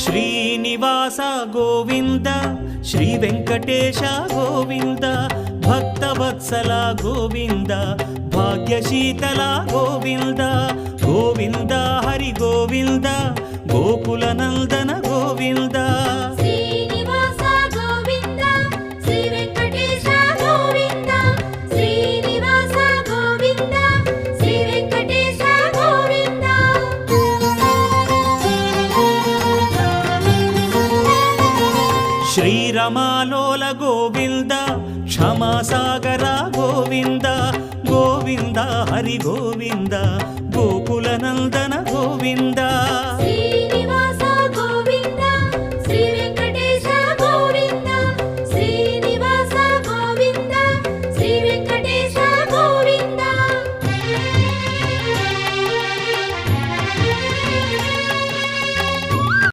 Srinivasa Govinda Shri Venkatesha Govinda Bhaktavatsala Govinda భాగ్యశీతల Govinda Govinda Hari Govinda Gokula Nandana Govinda Srinivasa Govinda Shri Venkatesha Govinda Srinivasa Govinda Shri Venkatesha Govinda శ్రీరమాలోల Govinda క్షమాసాగర Govinda Govinda Hari Govinda Gokula Nandana Govinda